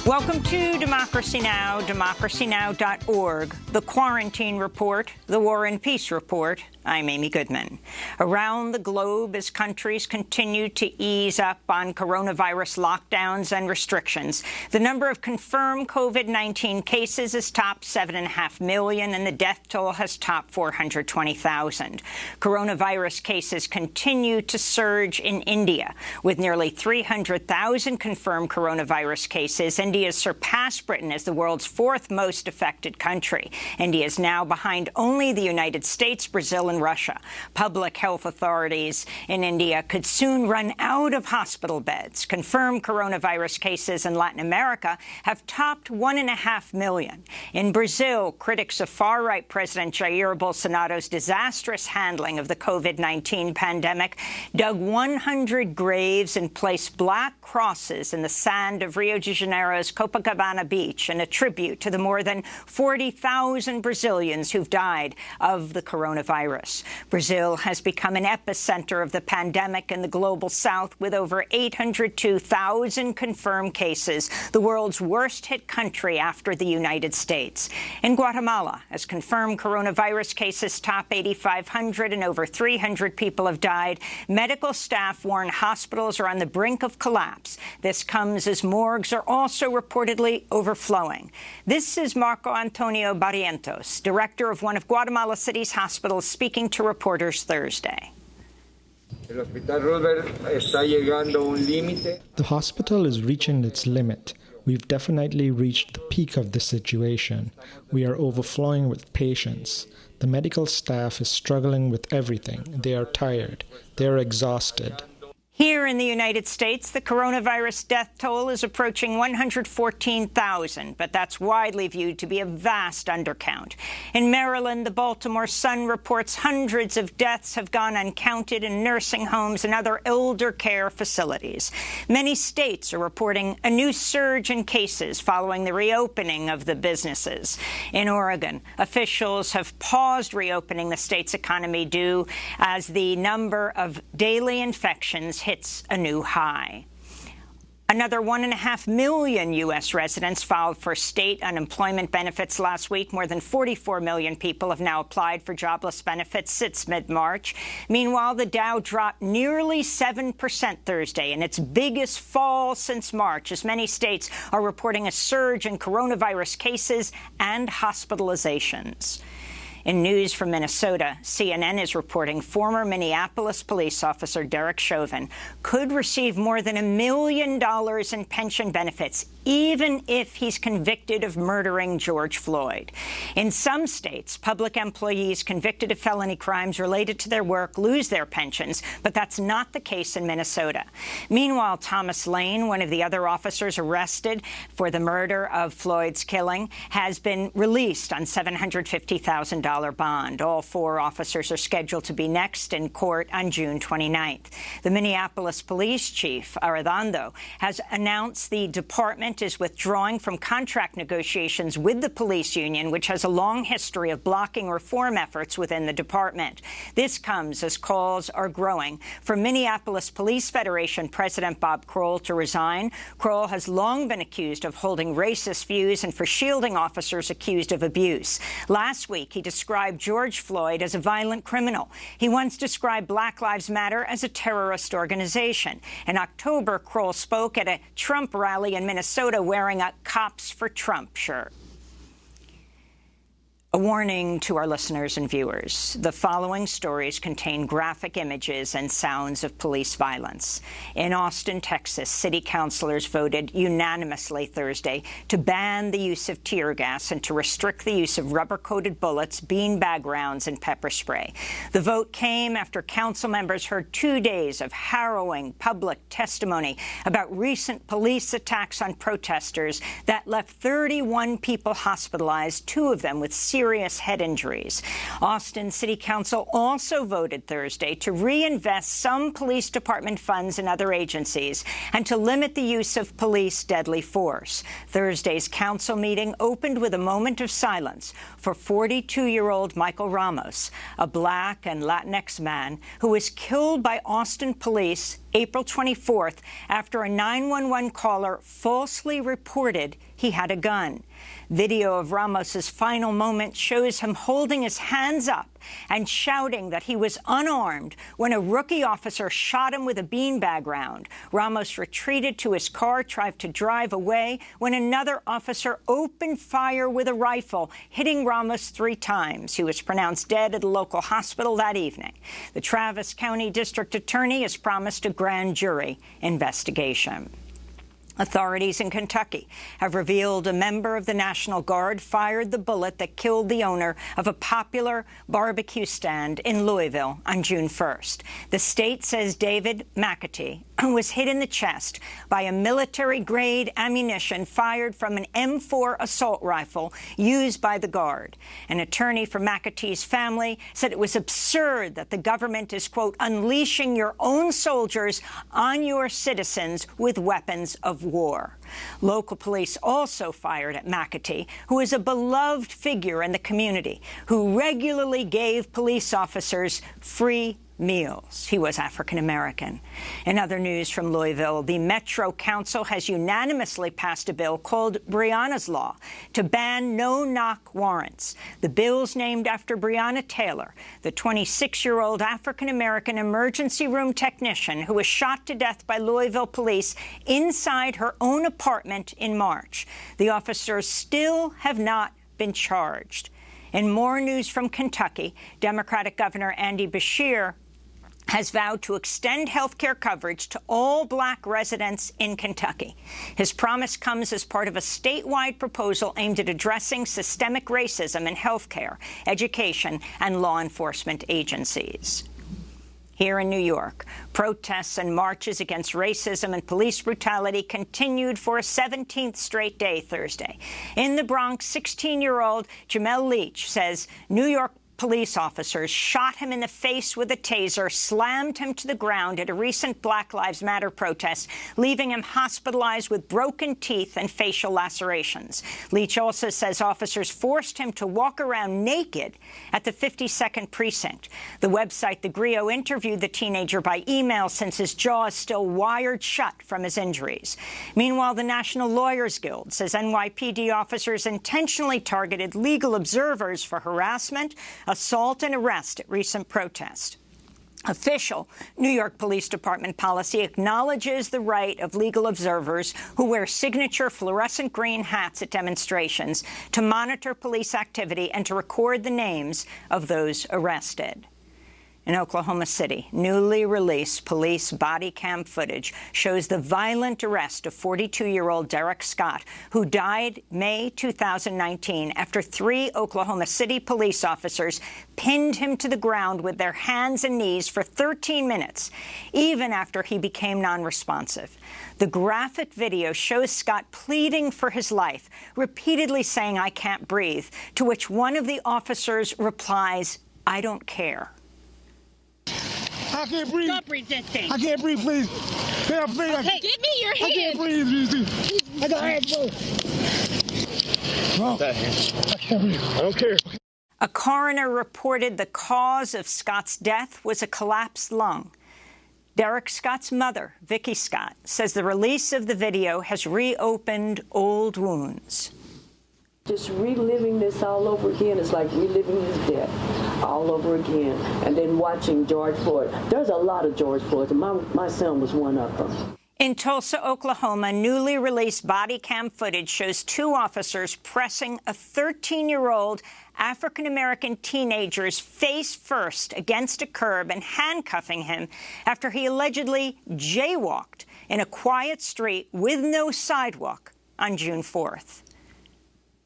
Welcome to Democracy Now!, democracynow.org, the Quarantine Report, the War and Peace Report. I'm Amy Goodman. Around the globe, as countries continue to ease up on coronavirus lockdowns and restrictions, the number of confirmed COVID-19 cases has topped 7.5 million, and the death toll has topped 420,000. Coronavirus cases continue to surge in India, with nearly 300,000 confirmed coronavirus cases. India has surpassed Britain as the world's fourth most affected country. India is now behind only the United States, Brazil, and Russia. Public health authorities in India could soon run out of hospital beds. Confirmed coronavirus cases in Latin America have topped 1.5 million. In Brazil, critics of far-right President Jair Bolsonaro's disastrous handling of the COVID-19 pandemic dug 100 graves and placed black crosses in the sand of Rio de Janeiro's Copacabana Beach in a tribute to the more than 40,000 Brazilians who've died of the coronavirus. Brazil has become an epicenter of the pandemic in the global south, with over 802,000 confirmed cases, the world's worst-hit country after the United States. In Guatemala, as confirmed coronavirus cases top 8,500 and over 300 people have died, medical staff warn hospitals are on the brink of collapse. This comes as morgues are also reportedly overflowing. This is Marco Antonio Barrientos, director of one of Guatemala City's hospitals, speaking to reporters Thursday. The hospital is reaching its limit. We've definitely reached the peak of the situation. We are overflowing with patients. The medical staff is struggling with everything. They are tired. They are exhausted. Here in the United States, the coronavirus death toll is approaching 114,000, but that's widely viewed to be a vast undercount. In Maryland, the Baltimore Sun reports hundreds of deaths have gone uncounted in nursing homes and other elder care facilities. Many states are reporting a new surge in cases following the reopening of the businesses. In Oregon, officials have paused reopening the state's economy due as the number of daily infections hits a new high. Another 1.5 million U.S. residents filed for state unemployment benefits last week. More than 44 million people have now applied for jobless benefits since mid-March. Meanwhile, the Dow dropped nearly 7% Thursday, in its biggest fall since March, as many states are reporting a surge in coronavirus cases and hospitalizations. In news from Minnesota, CNN is reporting former Minneapolis police officer Derek Chauvin could receive more than $1 million in pension benefits, even if he's convicted of murdering George Floyd. In some states, public employees convicted of felony crimes related to their work lose their pensions, but that's not the case in Minnesota. Meanwhile, Thomas Lane, one of the other officers arrested for the murder of Floyd's killing, has been released on $750,000 bond. All four officers are scheduled to be next in court on June 29th. The Minneapolis police chief, Arredondo, has announced the department is withdrawing from contract negotiations with the police union, which has a long history of blocking reform efforts within the department. This comes as calls are growing for Minneapolis Police Federation President Bob Kroll to resign. Kroll has long been accused of holding racist views and for shielding officers accused of abuse. Last week, he described George Floyd as a violent criminal. He once described Black Lives Matter as a terrorist organization. In October, Kroll spoke at a Trump rally in Minnesota wearing a Cops for Trump shirt. A warning to our listeners and viewers. The following stories contain graphic images and sounds of police violence. In Austin, Texas, city councilors voted unanimously Thursday to ban the use of tear gas and to restrict the use of rubber-coated bullets, beanbag rounds, and pepper spray. The vote came after council members heard 2 days of harrowing public testimony about recent police attacks on protesters that left 31 people hospitalized, 2 of them with serious head injuries. Austin City Council also voted Thursday to reinvest some police department funds in other agencies and to limit the use of police deadly force. Thursday's council meeting opened with a moment of silence for 42-year-old Michael Ramos, a Black and Latinx man who was killed by Austin police April 24th, after a 911 caller falsely reported he had a gun. Video of Ramos's final moment shows him holding his hands up and shouting that he was unarmed when a rookie officer shot him with a beanbag round. Ramos retreated to his car, tried to drive away, when another officer opened fire with a rifle, hitting Ramos 3 times. He was pronounced dead at a local hospital that evening. The Travis County District Attorney has promised a grand jury investigation. Authorities in Kentucky have revealed a member of the National Guard fired the bullet that killed the owner of a popular barbecue stand in Louisville on June 1st. The state says David McAtee was hit in the chest by a military-grade ammunition fired from an M4 assault rifle used by the Guard. An attorney for McAtee's family said it was absurd that the government is, quote, unleashing your own soldiers on your citizens with weapons of war. Local police also fired at McAtee, who is a beloved figure in the community, who regularly gave police officers free meals. He was African-American. In other news from Louisville, the Metro Council has unanimously passed a bill called Breonna's Law to ban no-knock warrants. The bill's named after Breonna Taylor, the 26-year-old African-American emergency room technician who was shot to death by Louisville police inside her own apartment in March. The officers still have not been charged. In more news from Kentucky, Democratic Governor Andy Beshear has vowed to extend health care coverage to all black residents in Kentucky. His promise comes as part of a statewide proposal aimed at addressing systemic racism in health care, education, and law enforcement agencies. Here in New York, protests and marches against racism and police brutality continued for a 17th straight day Thursday. In the Bronx, 16-year-old Jamel Leach says New York police officers shot him in the face with a taser, slammed him to the ground at a recent Black Lives Matter protest, leaving him hospitalized with broken teeth and facial lacerations. Leach also says officers forced him to walk around naked at the 52nd precinct. The website The Grio interviewed the teenager by email since his jaw is still wired shut from his injuries. Meanwhile, the National Lawyers Guild says NYPD officers intentionally targeted legal observers for harassment, assault, and arrest at recent protests. Official New York Police Department policy acknowledges the right of legal observers who wear signature fluorescent green hats at demonstrations to monitor police activity and to record the names of those arrested. In Oklahoma City, newly released police body cam footage shows the violent arrest of 42-year-old Derek Scott, who died May 2019 after 3 Oklahoma City police officers pinned him to the ground with their hands and knees for 13 minutes, even after he became non-responsive. The graphic video shows Scott pleading for his life, repeatedly saying, "I can't breathe," to which one of the officers replies, "I don't care." I can't breathe. Stop resisting. I can't breathe, please. Yeah, please. Hey, give me your hand. I can't breathe. I got hands full. I can't breathe. I don't care. A coroner reported the cause of Scott's death was a collapsed lung. Derek Scott's mother, Vicki Scott, says the release of the video has reopened old wounds. Just reliving this all over again is like reliving his death all over again. And then watching George Floyd. There's a lot of George Floyds, and my son was one of them. In Tulsa, Oklahoma, newly released body cam footage shows 2 officers pressing a 13-year-old African-American teenager's face first against a curb and handcuffing him after he allegedly jaywalked in a quiet street with no sidewalk on June 4th.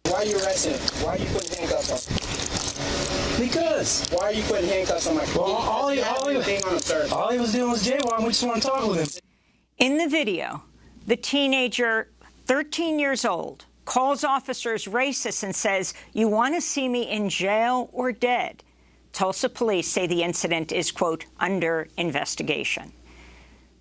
Why are you arresting him? Why are you putting handcuffs on him? Because. Why are you putting handcuffs on my kid? Well, all he was doing was jaywalking. We just want to talk with him. In the video, the teenager, 13 years old, calls officers racist and says, "You want to see me in jail or dead?" Tulsa police say the incident is, quote, under investigation.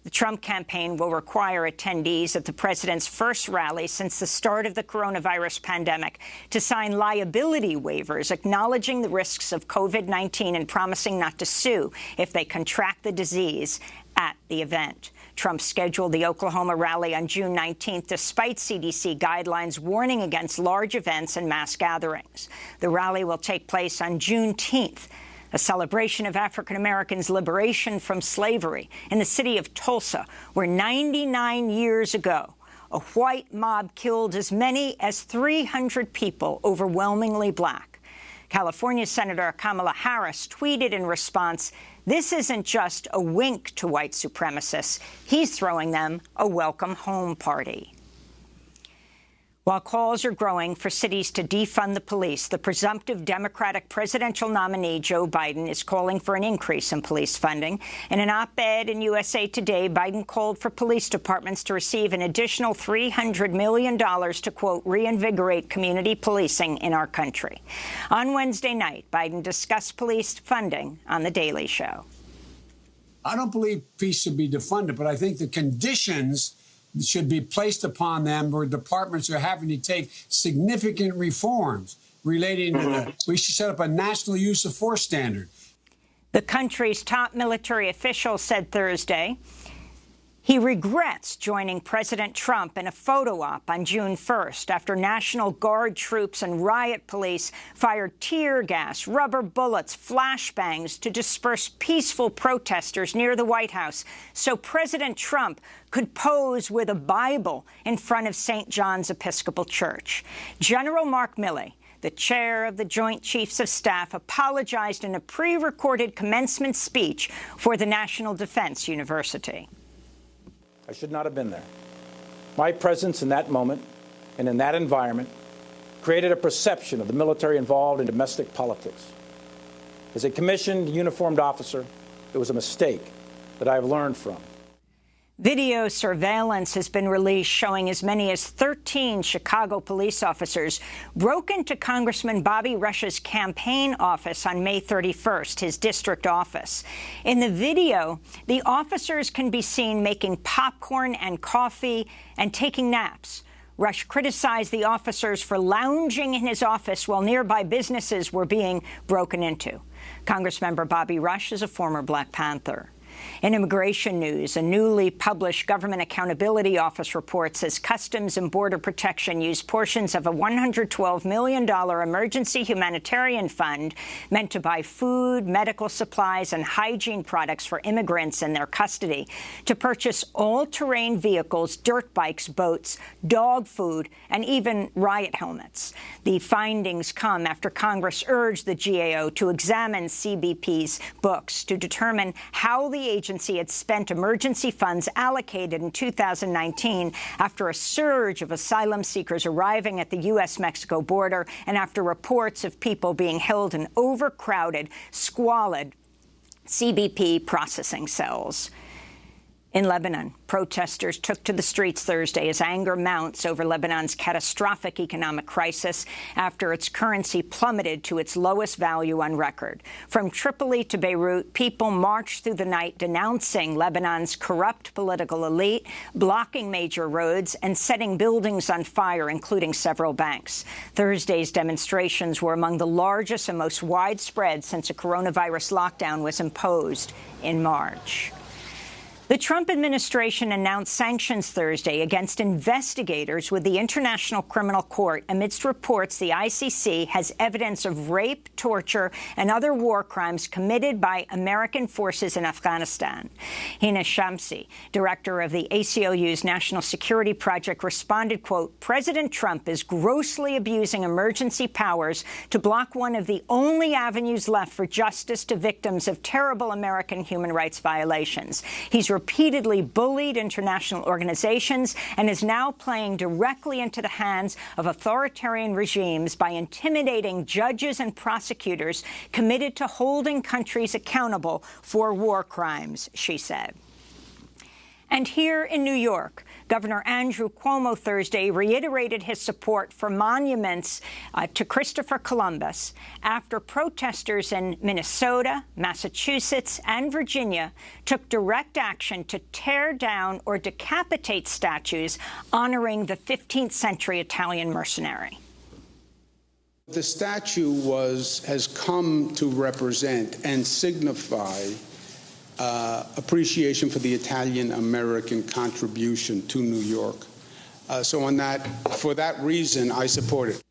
The Trump campaign will require attendees at the president's first rally since the start of the coronavirus pandemic to sign liability waivers acknowledging the risks of COVID-19 and promising not to sue if they contract the disease at the event. Trump scheduled the Oklahoma rally on June 19th, despite CDC guidelines warning against large events and mass gatherings. The rally will take place on Juneteenth, a celebration of African Americans' liberation from slavery in the city of Tulsa, where 99 years ago, a white mob killed as many as 300 people, overwhelmingly black. California Senator Kamala Harris tweeted in response, "This isn't just a wink to white supremacists. He's throwing them a welcome home party." While calls are growing for cities to defund the police, the presumptive Democratic presidential nominee, Joe Biden, is calling for an increase in police funding. In an op-ed in USA Today, Biden called for police departments to receive an additional $300 million to, quote, reinvigorate community policing in our country. On Wednesday night, Biden discussed police funding on The Daily Show. I don't believe police should be defunded, but I think the conditions should be placed upon them where departments are having to take significant reforms relating to we should set up a national use of force standard. The country's top military official said Thursday he regrets joining President Trump in a photo op on June 1st after National Guard troops and riot police fired tear gas, rubber bullets, flashbangs to disperse peaceful protesters near the White House so President Trump could pose with a Bible in front of St. John's Episcopal Church. General Mark Milley, the chair of the Joint Chiefs of Staff, apologized in a pre-recorded commencement speech for the National Defense University. I should not have been there. My presence in that moment and in that environment created a perception of the military involved in domestic politics. As a commissioned uniformed officer, it was a mistake that I have learned from. Video surveillance has been released showing as many as 13 Chicago police officers broke into Congressman Bobby Rush's campaign office on May 31st, his district office. In the video, the officers can be seen making popcorn and coffee and taking naps. Rush criticized the officers for lounging in his office while nearby businesses were being broken into. Congressmember Bobby Rush is a former Black Panther. In immigration news, a newly published Government Accountability Office report says Customs and Border Protection used portions of a $112 million emergency humanitarian fund meant to buy food, medical supplies, and hygiene products for immigrants in their custody to purchase all-terrain vehicles, dirt bikes, boats, dog food, and even riot helmets. The findings come after Congress urged the GAO to examine CBP's books to determine how the agency had spent emergency funds allocated in 2019 after a surge of asylum seekers arriving at the U.S.-Mexico border and after reports of people being held in overcrowded, squalid CBP processing cells. In Lebanon, protesters took to the streets Thursday as anger mounts over Lebanon's catastrophic economic crisis after its currency plummeted to its lowest value on record. From Tripoli to Beirut, people marched through the night denouncing Lebanon's corrupt political elite, blocking major roads, and setting buildings on fire, including several banks. Thursday's demonstrations were among the largest and most widespread since a coronavirus lockdown was imposed in March. The Trump administration announced sanctions Thursday against investigators with the International Criminal Court amidst reports the ICC has evidence of rape, torture, and other war crimes committed by American forces in Afghanistan. Hina Shamsi, director of the ACLU's National Security Project, responded, quote, "President Trump is grossly abusing emergency powers to block one of the only avenues left for justice to victims of terrible American human rights violations. He's repeatedly bullied international organizations and is now playing directly into the hands of authoritarian regimes by intimidating judges and prosecutors committed to holding countries accountable for war crimes," she said. And here in New York, Governor Andrew Cuomo Thursday reiterated his support for monuments to Christopher Columbus after protesters in Minnesota, Massachusetts, and Virginia took direct action to tear down or decapitate statues honoring the 15th century Italian mercenary. The statue has come to represent and signify appreciation for the Italian-American contribution to New York. For that reason, I support it.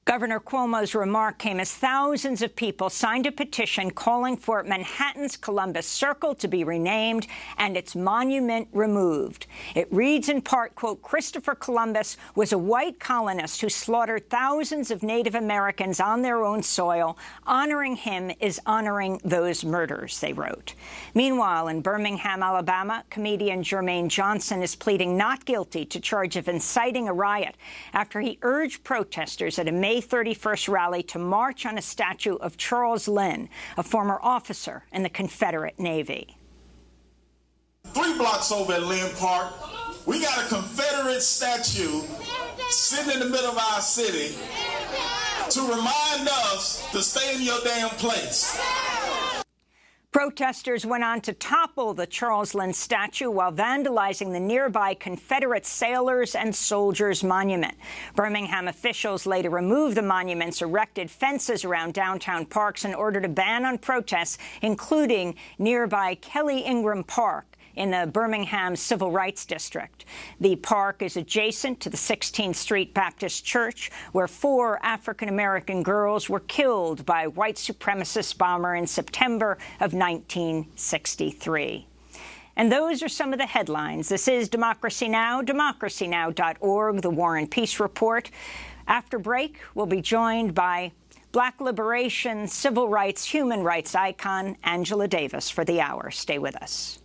Governor Cuomo's remark came as thousands of people signed a petition calling for Manhattan's Columbus Circle to be renamed and its monument removed. It reads in part, quote, "Christopher Columbus was a white colonist who slaughtered thousands of Native Americans on their own soil. Honoring him is honoring those murders," they wrote. Meanwhile, in Birmingham, Alabama, comedian Jermaine Johnson is pleading not guilty to charge of inciting a riot after he urged protesters at a May 31st rally to march on a statue of Charles Lynn, a former officer in the Confederate Navy. 3 blocks over at Lynn Park, we got a Confederate statue sitting in the middle of our city to remind us to stay in your damn place. Protesters went on to topple the Charles Lynn statue while vandalizing the nearby Confederate Sailors and Soldiers Monument. Birmingham officials later removed the monument's erected fences around downtown parks in order to ban on protests, including nearby Kelly Ingram Park in the Birmingham Civil Rights District. The park is adjacent to the 16th Street Baptist Church, where 4 African-American girls were killed by a white supremacist bomber in September of 1963. And those are some of the headlines. This is Democracy Now!, democracynow.org, The War and Peace Report. After break, we'll be joined by Black liberation, civil rights, human rights icon Angela Davis for the hour. Stay with us.